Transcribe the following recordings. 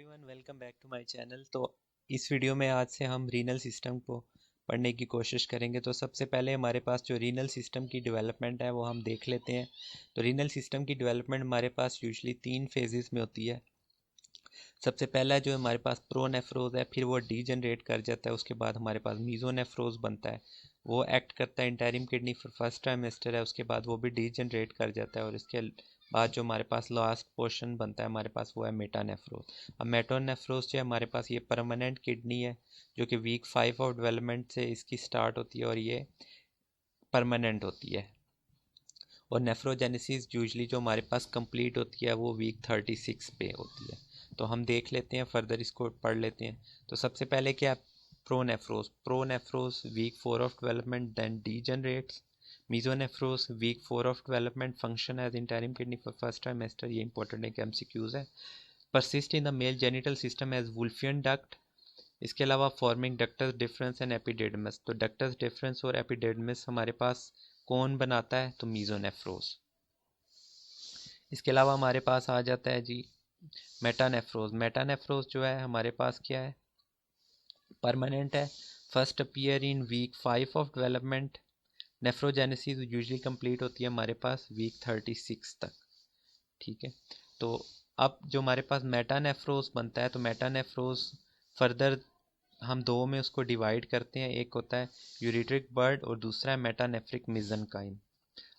Everyone welcome back to my channel. तो इस video में आज से हम रीनल सिस्टम को पढ़ने की कोशिश करेंगे। तो सबसे पहले हमारे पास जो रीनल सिस्टम की डेवलपमेंट है वो हम देख लेते हैं। तो रीनल सिस्टम की डेवलपमेंट हमारे पास यूजुअली 3 फेजेस में होती है। सबसे पहला जो हमारे पास प्रोनेफ्रोज है, फिर वो डीजनरेट कर जाता है, उसके बाद हमारे पास मीजोनेफ्रोज बनता है, वो एक्ट करता है interim kidney for first trimester है, उसके बाद वो भी डीजनरेट कर जाता है और इसके बाद जो हमारे पास लास्ट पोर्शन बनता है हमारे पास वो है मेटानेफ्रोज। अब मेटानेफ्रोज जो है हमारे पास ये परमानेंट किडनी है जो कि वीक 5 ऑफ डेवलपमेंट से इसकी स्टार्ट होती है और ये परमानेंट होती है। और नेफ्रोजेनेसिस यूजली जो हमारे पास कंप्लीट होती है वो वीक 36 पे होती है। तो हम देख लेते हैं, फर्दर इसको पढ़ लेते हैं। तो सबसे पहले क्या, pronephros week 4 of development then degenerates. Mesonephros week 4 of development function as interim kidney for first trimester, ये इंपॉर्टेंट है कि एमसीक्यूज है। Persist in the male genital system as Wolffian duct. इसके अलावा forming ductus deferens and epididymis. तो ductus difference और एपिडेडमस हमारे पास कौन बनाता है, तो मीजोनेफ्रोज। इसके अलावा हमारे पास आ जाता है जी मेटानेफ्रोज। मेटानेफ्रोज जो है हमारे पास क्या है, परमानेंट है, first appear in week 5 of development. Nephrogenesis usually complete होती है हमारे पास वीक 36 तक। ठीक है, तो अब जो हमारे पास मेटानेफ्रोज बनता है, तो मेटानेफ्रोज फर्दर हम दो में उसको डिवाइड करते हैं, एक होता है यूरिट्रिक बर्ड और दूसरा है मेटानेफ्रिक मिजनकाइम।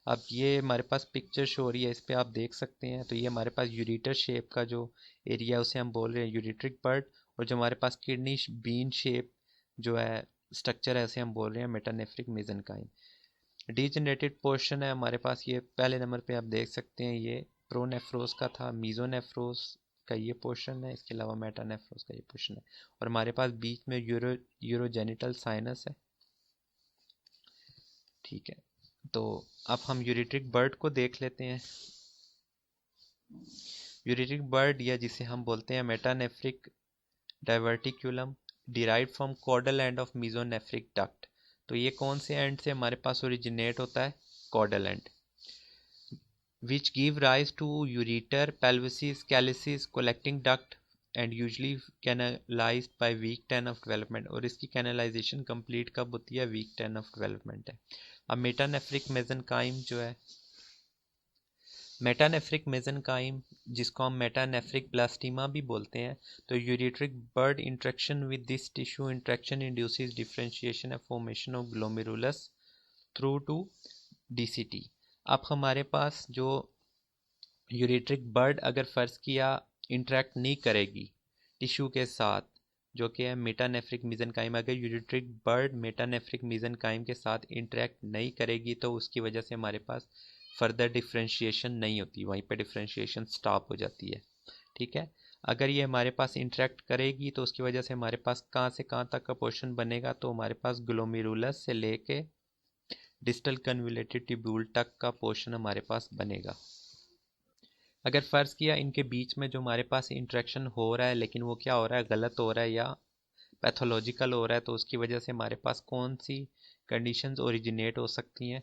अब ये हमारे पास पिक्चर शो हो रही है, इस पर आप देख सकते हैं। तो ये हमारे पास यूरिटर शेप का जो एरिया है उसे हम बोल रहे हैं यूरिट्रिक बर्ड, और जो हमारे पास किडनी बीन शेप जो है स्ट्रक्चर है उसे हम बोल रहे हैं मेटानेफ्रिक मिजनकाइम। डीजनरेटेड पोर्शन है हमारे पास, ये पहले नंबर पे आप देख सकते हैं, ये प्रोनेफ्रोज का था, मीजोनेफ्रोज का ये पोर्शन है, इसके अलावा मेटानेफ्रोज का ये पोर्शन है, और हमारे पास बीच में यूरोजेनिटल साइनस है। ठीक है, तो अब हम यूरिट्रिक बर्ड को देख लेते हैं। यूरिट्रिक बर्ड या जिसे हम बोलते हैं metanephric diverticulum, derive from caudal end of mesonephric duct. तो ये कौन से एंड से हमारे पास ओरिजिनेट होता है, caudal end, which give rise to ureter, pelvises, calyces, collecting duct and usually canalized by week 10 of development। और इसकी कैनलाइजेशन कंप्लीट कब होती है, वीक 10 ऑफ डेवलपमेंट है। अब मेटानेफ्रिक मेजनकाइम जो है, मेटानेफ्रिक मेजनकाइम जिसको हम मेटानेफ्रिक ब्लास्टीमा भी बोलते हैं, तो ureteric bud interaction with this tissue interaction induces differentiation and formation of glomerulus through to DCT. अब हमारे पास जो यूरिट्रिक बर्ड अगर फ़र्ज़ किया इंटरेक्ट नहीं करेगी टिश्यू के साथ जो कि है मेटानेफ्रिक मिजनकाइम, अगर यूरिट्रिक बर्ड मेटानेफ्रिक मिजनकाइम के साथ इंटरेक्ट नहीं करेगी तो उसकी वजह से हमारे पास फर्दर डिफ्रेंशिएशन नहीं होती, वहीं पे डिफ्रेंशिएशन स्टॉप हो जाती है। ठीक है, अगर ये हमारे पास इंटरेक्ट करेगी तो उसकी वजह से हमारे पास कहाँ से कहाँ तक का पोर्शन बनेगा, तो हमारे पास ग्लोमेरुलस से लेके डिस्टल कन्वोल्यूटेड ट्यूब्यूल तक का पोर्शन हमारे पास बनेगा। अगर फ़र्ज़ किया इनके बीच में जो हमारे पास इंटरेक्शन हो रहा है लेकिन वो क्या हो रहा है, गलत हो रहा है या पैथोलॉजिकल हो रहा है, तो उसकी वजह से हमारे पास कौन सी कंडीशंस ओरिजिनेट हो सकती हैं,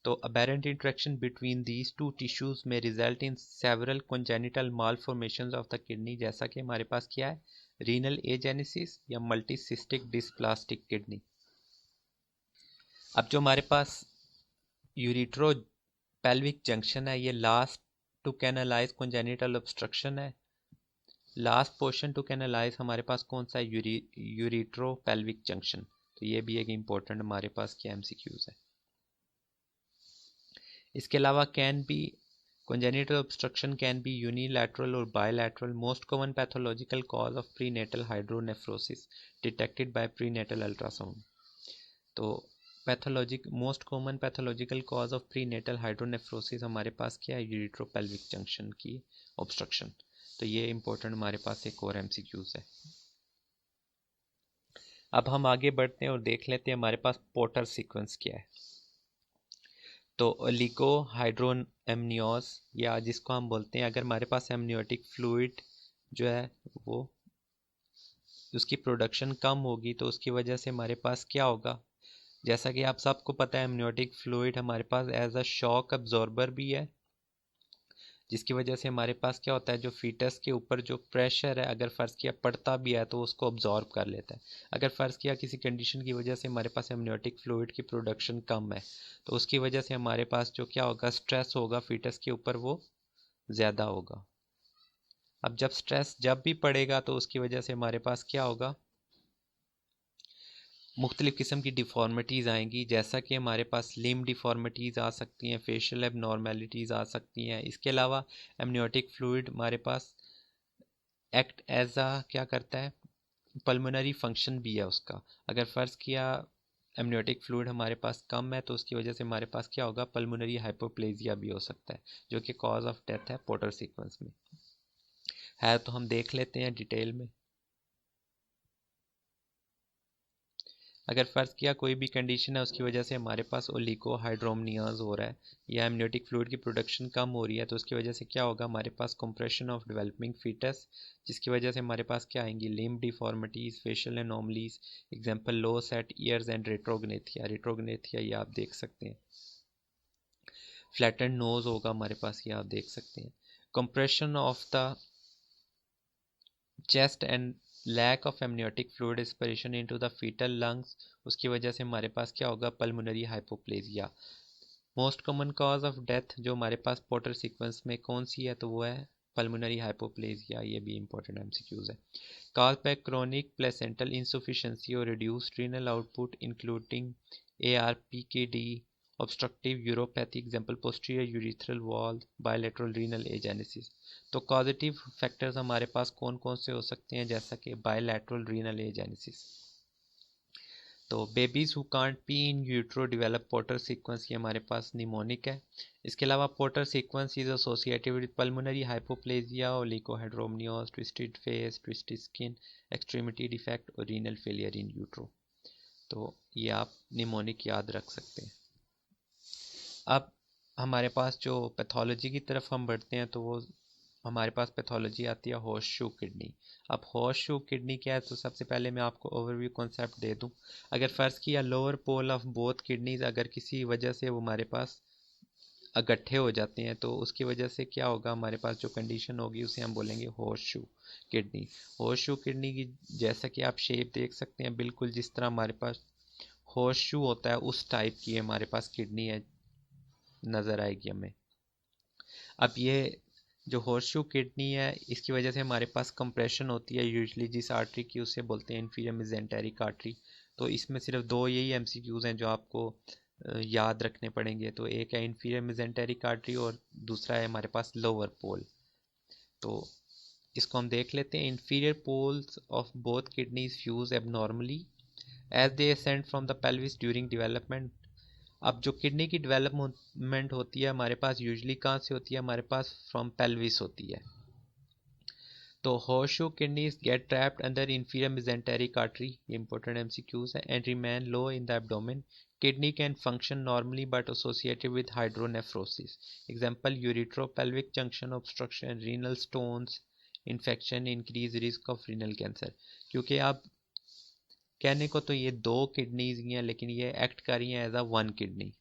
तो aberrant interaction between these two tissues में result in several congenital malformations of the kidney, जैसा कि हमारे पास क्या है, रीनल एजेनेसिस या मल्टीसिस्टिक डिस्प्लास्टिक किडनी। अब जो हमारे पास यूरिट्रो पेल्विक जंक्शन है, ये लास्ट टू कैनालाइज कंजेनिटल ऑब्स्ट्रक्शन है। लास्ट पोर्शन टू कैनालाइज हमारे पास कौन सा है, यूरिट्रो पेल्विक जंक्शन। तो ये भी एक इम्पोर्टेंट हमारे पास क्या एमसीक्यूज है। इसके अलावा can be congenital obstruction can be unilateral और bilateral. Most common pathological cause of prenatal hydronephrosis detected by prenatal ultrasound. तो most common pathological cause of prenatal hydronephrosis हमारे पास क्या है, यूरिट्रोपेल्विक जंक्शन की ऑब्स्ट्रक्शन। तो ये इंपॉर्टेंट हमारे पास एक और एमसीक्यूज है। अब हम आगे बढ़ते हैं और देख लेते हैं हमारे पास पोर्टर सीक्वेंस क्या है। तो ओलिगो हाइड्रोएमनियोज या जिसको हम बोलते हैं, अगर हमारे पास एमनियोटिक फ्लूइड जो है वो उसकी प्रोडक्शन कम होगी तो उसकी वजह से हमारे पास क्या होगा, जैसा कि आप सबको पता है एमनियोटिक फ्लूइड हमारे पास एज अ शॉक अब्जॉर्बर भी है, जिसकी वजह से हमारे पास क्या होता है, जो फीटस के ऊपर जो प्रेशर है अगर फ़र्ज़ किया पड़ता भी है तो उसको ऑब्जॉर्व कर लेता है। अगर फ़र्ज़ किया किसी कंडीशन की वजह से हमारे पास एमनियोटिक फ्लूइड की प्रोडक्शन कम है तो उसकी वजह से हमारे पास जो क्या होगा, स्ट्रेस होगा फीटस के ऊपर वो ज़्यादा होगा। अब जब स्ट्रेस जब भी पड़ेगा तो उसकी वजह से हमारे पास क्या होगा, मुख्तलिफ़ किस्म की डिफ़ॉर्मिटीज़ आएंगी, जैसा कि हमारे पास लिम्ब डिफ़ॉर्मिटीज़ आ सकती हैं, फेशियल एबनॉर्मेलिटीज़ आ सकती हैं। इसके अलावा एमनियोटिक फ्लूइड हमारे पास एक्ट एज आ क्या करता है, पल्मोनरी फंक्शन भी है उसका। अगर फ़र्ज़ किया एमनियोटिक फ्लूइड हमारे पास कम है तो उसकी वजह से हमारे पास क्या होगा, पल्मोनरी हाइपोप्लेजिया भी हो सकता है, जो कि कॉज ऑफ डेथ है पोर्टर सीक्वेंस में है। तो हम देख लेते हैं डिटेल में। अगर फ़र्ज़ किया कोई भी कंडीशन है उसकी वजह से हमारे पास ओलिगोहाइड्रोमनियाज हो रहा है या एमनियोटिक फ्लूइड की प्रोडक्शन कम हो रही है तो उसकी वजह से क्या होगा, हमारे पास कंप्रेशन ऑफ डेवलपिंग फीटस, जिसकी वजह से हमारे पास क्या आएंगी, limb deformities, facial anomalies, example low set ears and retrognathia. Retrognathia ये आप देख सकते हैं। फ्लैटेंड नोज होगा हमारे पास, ये आप देख सकते हैं। Compression of the chest and lack of amniotic fluid aspiration into the fetal lungs, उसकी वजह से हमारे पास क्या होगा, pulmonary hypoplasia. Most common cause of death जो हमारे पास पोर्टर सीक्वेंस में कौन सी है, तो वो है पल्मोनरी हाइपोप्लेजिया। ये भी इंपॉर्टेंट एमसीक्यूज है। कॉज बाय क्रोनिक प्लेसेंटल इंसुफिशिएंसी और reduced renal output including ARPKD, obstructive uropathy, example posterior urethral wall, bilateral renal agenesis। तो कॉजेटिव फैक्टर्स हमारे पास कौन कौन से हो सकते हैं, जैसा कि बायलैटरल रीनल एजेनेसिस। तो babies who can't pee in utero develop Potter sequence, ये हमारे पास निमोनिक है। इसके अलावा Potter sequence is associated with pulmonary hypoplasia, oligohydramnios, twisted face, twisted skin, extremity defect और रीनल फेलियर इन यूट्रो। तो ये आप निमोनिक याद रख सकते हैं। अब हमारे पास जो पैथोलॉजी की तरफ हम बढ़ते हैं तो वो हमारे पास पैथोलॉजी आती है हॉर्स शू किडनी। अब हॉर्स शू किडनी क्या है, तो सबसे पहले मैं आपको ओवरव्यू कॉन्सेप्ट दे दूं। अगर फ़र्ज़ किया lower pole of both kidneys अगर किसी वजह से वो हमारे पास इकट्ठे हो जाते हैं तो उसकी वजह से क्या होगा, हमारे पास जो कंडीशन होगी उसे हम बोलेंगे horse shoe kidney. Horse shoe kidney की जैसा कि आप शेप देख सकते हैं, बिल्कुल जिस तरह हमारे पास हॉर्स शू होता है उस टाइप की हमारे पास किडनी है, नज़र आएगी हमें। अब ये जो हॉर्सशू किडनी है इसकी वजह से हमारे पास कंप्रेशन होती है यूजुअली जिस आर्टरी की, उसे बोलते हैं इन्फीरियर मेसेंटेरिक आर्टरी। तो इसमें सिर्फ दो यही एमसीक्यूज हैं जो आपको याद रखने पड़ेंगे। तो एक है इन्फीरियर मेसेंटेरिक आर्टरी और दूसरा है हमारे पास लोअर पोल। तो इसको हम देख लेते हैं। Inferior poles of both kidneys fuse abnormally as they ascend from the pelvis during development. अब जो किडनी की डेवलपमेंट होती है हमारे पास यूजुअली कहाँ से होती है, हमारे पास फ्रॉम पेल्विस होती है। तो horseshoe kidneys get trapped under inferior mesenteric artery, important MCQs है, and remain low in the abdomen. Kidney can function normally but associated with hydronephrosis. Example uretropelvic junction obstruction, renal stones, infection, increased risk of renal cancer। क्योंकि आप कहने को तो ये दो kidneys ही हैं लेकिन ये एक्ट कर रही हैं as a one kidney.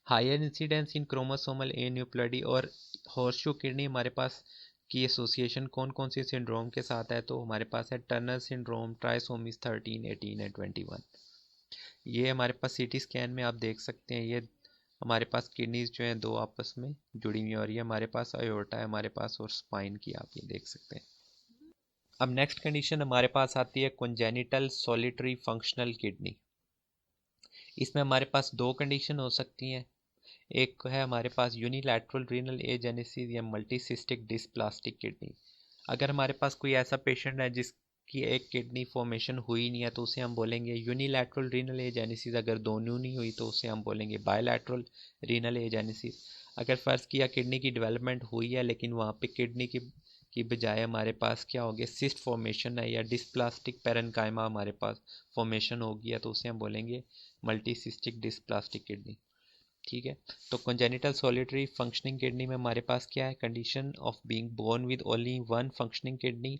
Higher incidence in chromosomal aneuploidy और हॉर्सशू किडनी हमारे पास की एसोसिएशन कौन कौन सी सिंड्रोम के साथ है, तो हमारे पास है टर्नर सिंड्रोम, ट्राइसोमीज 13, 18 एंड 21। ये हमारे पास सीटी स्कैन में आप देख सकते हैं। ये हमारे पास किडनीज जो हैं दो आपस में जुड़ी हुई और ये हमारे पास अयोर्टा है हमारे पास और स्पाइन की, आप ये देख सकते हैं। अब नेक्स्ट कंडीशन हमारे पास आती है कॉन्जेनिटल सॉलिटरी फंक्शनल किडनी। इसमें हमारे पास दो कंडीशन हो सकती हैं। एक है हमारे पास यूनिलैटरल रीनल एजेनेसिस या मल्टीसिस्टिक डिस्प्लास्टिक किडनी। अगर हमारे पास कोई ऐसा पेशेंट है जिसकी एक किडनी फॉर्मेशन हुई नहीं है तो उसे हम बोलेंगे यूनिलैटरल रीनल एजेनेसिस। अगर दोनों नहीं हुई तो उसे हम बोलेंगे बायलैटरल रीनल एजेनेसिस। अगर फ़र्ज़ किया किडनी की डेवलपमेंट हुई है लेकिन वहाँ पे किडनी की बजाय हमारे पास क्या हो गया, सिस्ट फॉर्मेशन है या डिस्प्लास्टिक पैरेन्काइमा हमारे पास फॉर्मेशन हो गया तो उसे हम बोलेंगे मल्टीसिस्टिक डिस्प्लास्टिक किडनी। ठीक है। तो कंजेनिटल सॉलिटरी फंक्शनिंग किडनी में हमारे पास क्या है, condition of being born with only one functioning kidney.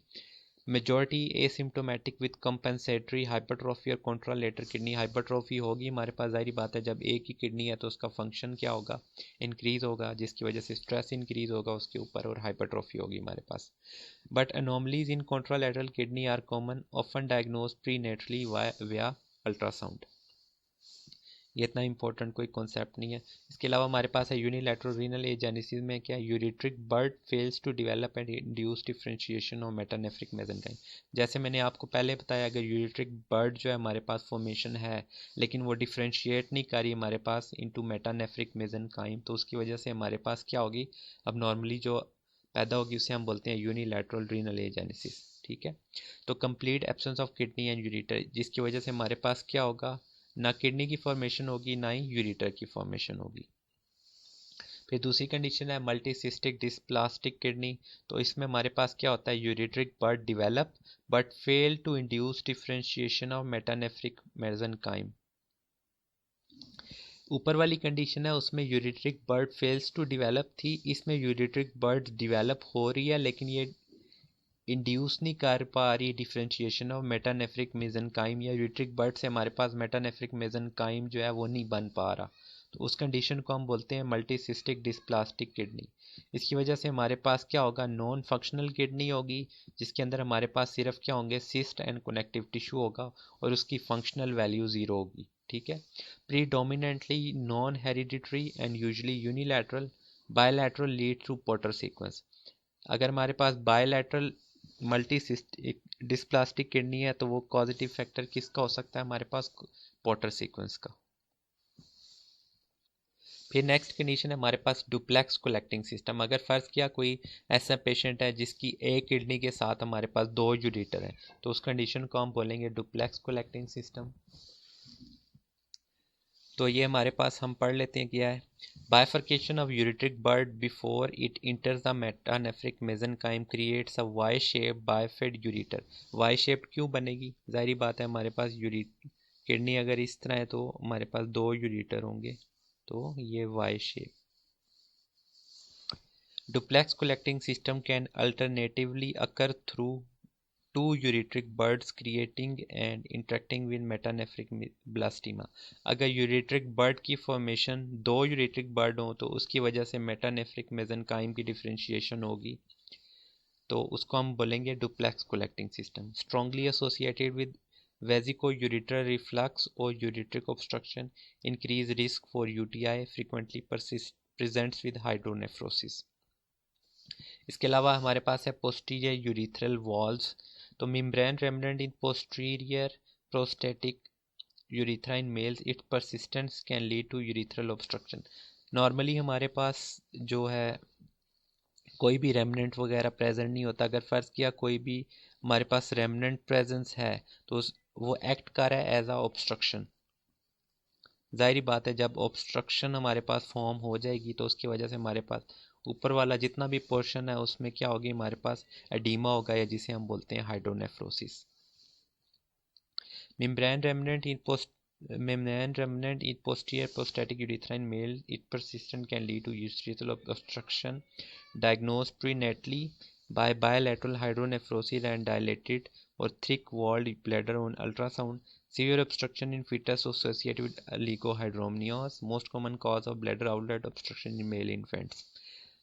Majority asymptomatic with compensatory hypertrophy और कॉन्ट्रालेटर किडनी हाइपरट्रॉफी होगी हमारे पास, जाहिर बात है जब एक ही किडनी है तो उसका फंक्शन क्या होगा, इंक्रीज होगा, जिसकी वजह से स्ट्रेस इंक्रीज होगा उसके ऊपर और हाइपरट्रॉफी होगी हमारे पास। But anomalies in contralateral kidney are common, often diagnose prenatally via ultrasound. ये इतना इंपॉर्टेंट कोई कॉन्सेप्ट नहीं है। इसके अलावा हमारे पास है यूनिलैटरल रीनल एजेनेसिस में क्या, ureteric bud fails to develop and induce differentiation of metanephric mesenchyme. जैसे मैंने आपको पहले बताया, अगर यूरिट्रिक बर्ड जो है हमारे पास फॉर्मेशन है लेकिन वो डिफरेंशिएट नहीं कर रही हमारे पास इनटू मेटानेफ्रिक मेसेंकाइम, तो उसकी वजह से हमारे पास क्या होगी, अब नॉर्मली जो पैदा होगी उसे हम बोलते हैं यूनिलैटरल रीनल एजेनेसिस। ठीक है, तो complete absence of kidney and ureter, जिसकी वजह से हमारे पास क्या होगा, ना किडनी की फॉर्मेशन होगी ना ही यूरिटर की फॉर्मेशन होगी। फिर दूसरी कंडीशन है मल्टीसिस्टिक डिस्प्लास्टिक किडनी, तो इसमें हमारे पास क्या होता है, ureteric bud develop but fail to induce differentiation of metanephric mesenchyme. ऊपर वाली कंडीशन है उसमें ureteric bud fails to develop थी, इसमें यूरिट्रिक बर्ड डिवेलप हो रही है लेकिन ये इंड्यूस नहीं कर पा रही डिफरेंशिएशन ऑफ मेटानेफ्रिक मेसेंकाइम, या यूरिट्रिक बर्ड से हमारे पास मेटानेफ्रिक मेसेंकाइम जो है वो नहीं बन पा रहा, तो उस कंडीशन को हम बोलते हैं मल्टीसिस्टिक डिस्प्लास्टिक किडनी। इसकी वजह से हमारे पास क्या होगा, नॉन फंक्शनल किडनी होगी जिसके अंदर हमारे पास सिर्फ क्या होंगे, सिस्ट एंड कनेक्टिव टिश्यू होगा और उसकी फंक्शनल वैल्यू ज़ीरो होगी। ठीक है, predominantly non hereditary and usually unilateral, bilateral lead through porter sequence. अगर हमारे पास बायलैटरल मल्टीसिस्टिक डिस्प्लास्टिक किडनी है तो वो कॉजेटिव फैक्टर किसका हो सकता है हमारे पास, पोर्टर सीक्वेंस का। फिर नेक्स्ट कंडीशन है हमारे पास डुप्लेक्स कलेक्टिंग सिस्टम। अगर फ़र्ज़ किया कोई ऐसा पेशेंट है जिसकी एक किडनी के साथ हमारे पास दो यूरिटर हैं, तो उस कंडीशन को हम बोलेंगे डुप्लेक्स कलेक्टिंग सिस्टम। तो ये हमारे पास हम पढ़ लेते हैं क्या है, bifurcation of ureteric bud before it enters the metanephric mesenchyme creates a Y shape bifid ureter. Y shape क्यों बनेगी, जाहिर बात है हमारे पास किडनी अगर इस तरह है तो हमारे पास दो यूरिटर होंगे, तो ये Y shape. Duplex collecting system can alternatively occur through two uriteric birds creating and interacting with metanephric blastema। अगर यूरिट्रिक बर्ड की फॉर्मेशन दो यूरिट्रिक बर्ड हो तो उसकी वजह से मेटानेफ्रिक मेसेंकाइम की डिफरेंशिएशन होगी, तो उसको हम बोलेंगे duplex collecting system. Strongly associated with vesico ureter reflux और ureteric obstruction, increase risk for UTI, frequently presents with hydronephrosis. इसके अलावा हमारे पास है पोस्टीरियर यूरिथ्रल वॉल्स, तो membrane remnant in posterior prostatic urethra in males, it persistence can lead to urethral obstruction. Normally हमारे पास जो है कोई भी रेमिनेंट वगैरह प्रेजेंट नहीं होता, अगर फ़र्ज़ किया कोई भी हमारे पास रेमिनेंट प्रेजेंस है तो वो एक्ट कर रहा है एज आ ऑब्स्ट्रक्शन। जाहिर बात है जब ऑब्स्ट्रक्शन हमारे पास फॉर्म हो जाएगी तो उसकी वजह से हमारे पास ऊपर वाला जितना भी पोर्शन है उसमें क्या होगी, हमारे पास एडीमा होगा या जिसे हम बोलते हैं hydronephrosis. Membrane remnant in posterior prostatic urethra in male, it persistent can lead to urethral obstruction, diagnosed prenatally by bilateral hydronephrosis and dilated or thick-walled bladder on ultrasound. Severe obstruction in fetus associated with oligohydramnios, most common cause of bladder outlet obstruction in male infants।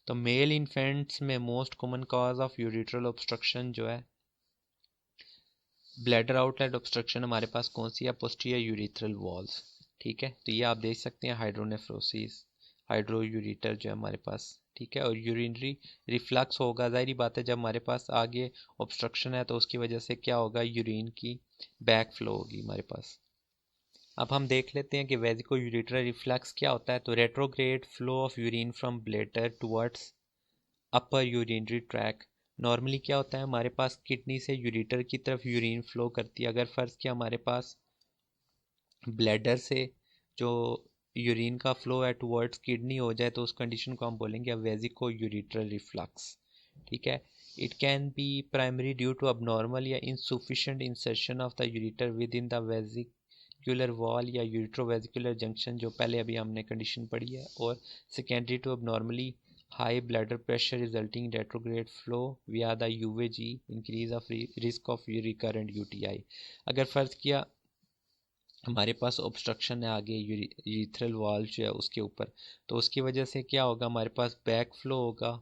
तो male infants में most common cause of urethral obstruction जो है bladder outlet obstruction हमारे पास कौन सी है, posterior urethral walls. ठीक है, तो ये आप देख सकते हैं हाइड्रोनेफ्रोसिस, हाइड्रो यूरिटर जो है हमारे पास। ठीक है, और यूरिनरी रिफ्लक्स होगा, जाहिर बात है जब हमारे पास आगे ऑब्स्ट्रक्शन है तो उसकी वजह से क्या होगा, यूरिन की बैक फ्लो होगी हमारे पास। अब हम देख लेते हैं कि वेजिको यूरिटर रिफ्लक्स क्या होता है। तो retrograde flow of urine from bladder towards upper urinary track. Normally क्या होता है हमारे पास किडनी से यूरिटर की तरफ यूरिन फ्लो करती है, अगर फ़र्ज़ किया हमारे पास ब्लैडर से जो यूरिन का फ्लो है टुवर्ड्स किडनी हो जाए तो उस कंडीशन को हम बोलेंगे वेजिको यूरिट्रल रिफ्लक्स। ठीक है, it can be primary due to abnormal या insufficient insertion of the ureter within the vesicular wall या यूरिट्रोवेजिकुलर जंक्शन, जो पहले अभी हमने कंडीशन पढ़ी है, और secondary to abnormally high bladder pressure resulting retrograde flow via the UVG, increase of risk of recurrent UTI। अगर फ़र्ज़ किया हमारे पास ऑब्स्ट्रक्शन है आगे यूरिथ्रल वॉल जो है उसके ऊपर, तो उसकी वजह से क्या होगा, हमारे पास बैक फ्लो होगा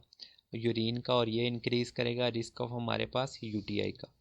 यूरिन का, और ये इंक्रीज़ करेगा रिस्क ऑफ हमारे पास यूटीआई का।